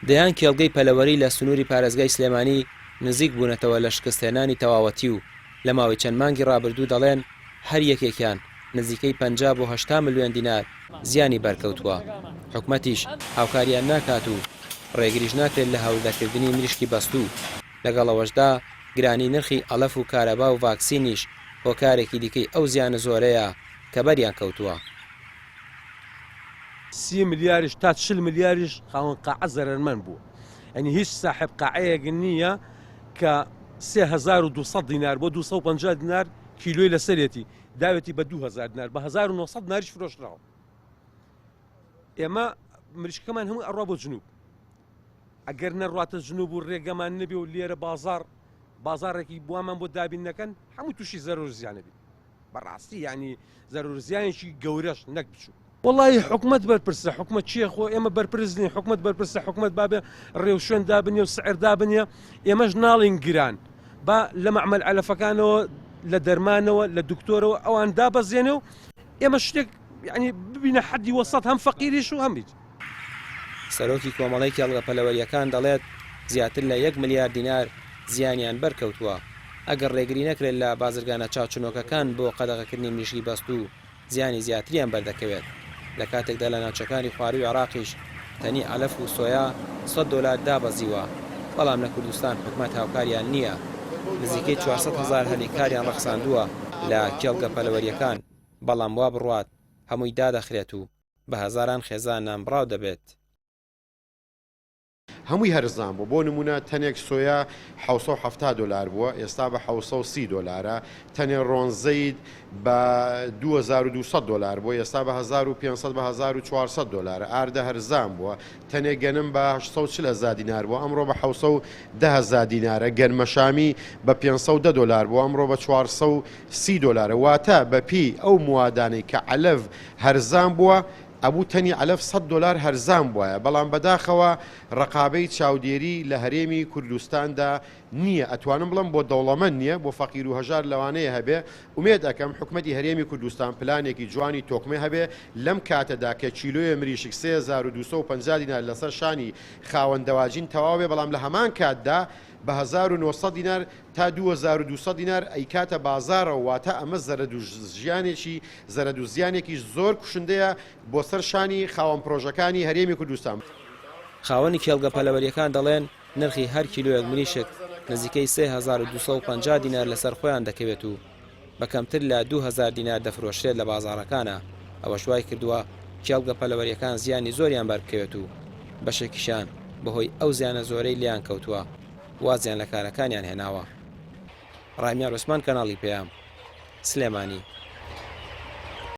دەیان کێڵگەی پەلەوەری لە سنووری پارێزگای سلێمانی نزیک بوونەتەوە لە شکستهێنانی تەواوەتی و لە ماوەی چەند مانگی ڕابردوو دەڵێن هەر یەکێکیان نزیکەی 50 بۆ 80 ملیۆن دینار زیانی بەرکەوتووە. حکومەتیش هاوکاریان ناکات و ڕێگریش ناکرێت لە هەولدەکردنی مریشکی بەستوو. لەگەڵەوەشدا گرانی نرخی ئەڵەف و کارەبا و ڤاکسینیش هۆکارێکی دیکەی ئەو زیانە زۆرەیە کە بەریان کەوتووە. 30 ملیاریش تا 40 ملیاریش خاوەن قاعە زەرمەند بوو. ئەنی هیچ ساحب قاعەیەک نییە کە 3200 دینار بۆ 250 دینار کیلۆی لەسەرێتی داوێتی بە 2000 دینار بە 1900 دیناریش فرۆشراوە. ئێمە مریشکەمان هەموو ئەڕوا بۆ جنوب. ئەگەر نەڕاتە جنوب و ڕێگەمان نەبێ و لێرە بازارێکی بوامان بۆ دابین نەکەن هەموو تووشی زەرۆر زیانە بێت. بەڕاستی یعنی زەرۆر زیانێکی گەورەش نەک بچوو. والله حکومت بەرپرسە حکومت چییە خۆ ئێمە بەرپرسنی حکومت بەرپرسە حکومت بابێ ڕێو شوێن دابنێ و سعر دابنێ ئێمەش ناڵین گران با لە مەعمەل عەلەفەکانەوە لە دەرمانەوە لە دکتۆرەوە ئەوان دابەزێنێ و ئێمە شتێک یعنی ببینە حەدی وەسەط هەم فەقیریش و هەمیت. سەرۆکی کۆمەڵەی کێڵگە پەلەوەریەکان دەڵێت زیاتر لە 1 ملیار دینار زیانیان بەرکەوتووە. ئەگەر ڕێگری نەکرێت لە بازرگانە چاوچنۆکەکان بۆ قەدەغەکردنی مریشکی بەست و زیانی زیاتریان بەردەکەوێت. لە کاتێکدا لە ناوچەکانی خواروی عێراقیش تەنی ئەلەف و سۆیا $100 دابەزیوە، بەڵام لە کوردستان حکومەت هاوکاریان نییە. نزیکەی 400,000 هەلیکاریان ڕەخساندووە لە کێڵگە پەلەوەریەکان، بەڵام وا بڕوات هەمووی دادەخرێت و بە هەزاران خێزان نامبڕاو دەبێت. هەمووی هەرزان بوو. بۆ نمونە تەنێک سۆیا $770 بووە، ئێستا بە $730. تەنێ ڕۆنزەید بە $2200 بووە، ئێستا بە 1500 بە $1400. ئاردە هەرزان بووە. تەنێ گەنم بە 840,000 دینار بووە، ئەمڕۆ بە 710,000 دینارە. گەنمەشامی بە $510 بووە، ئەمڕۆ بە $430. واتە بەپی ئەو موادانەی کە عەلەف هەرزان بووە ئەبوو تەنی ئەلەف $100 هەرزان بووە. بەڵام بەداخەوە ڕقابەی چاودێری لە هەرێمی کوردستاندا نییە. ئەتوانم بڵم بۆ دەوڵەمەند نییە، بۆ فەقیر و هەژار لەوانەیە هەبێ. ومێد ئەەکەم حکومەتی هەرێمی کوردستان پلانێکی جوانی تۆکمێ هەبێ لەم کاتەدا کە چیلۆیە مریشک 3250 دینار لەسەر شانی خاوەندەواجین تەواوێ، بەڵام لە هەمان کاتدا بە 1900 دینار تا 2200 دینار ئەیکاتە بازارەوە. واتە ئەمە زەرەدو زیانێکی زۆر کوشندەیە بۆ سەر شانی خاوەن پرۆژەکانی هەرێمی کوردستان. خاوەنی کێڵگە پەلەوەریەکان دەڵێن نرخی هەر کیلۆیەک مریشک نزیکەی 3250 دینار لەسەر خۆیان دەکەوێت و بەکەمتر لە 2000 دینار دەفرۆشرێت لە بازاڕەکانە. ئەوە شوای کردووە کێڵگە پەلەوەریەکان زیانی زۆریان بەربکەوێت و بەشێکیشان بەهۆی ئەو زیانە زۆرەی لیان کەوتووە وازیان لە کارەکانیان هێناوە. ڕامیار عوسمان، کەناڵی پێام، سلێمانی.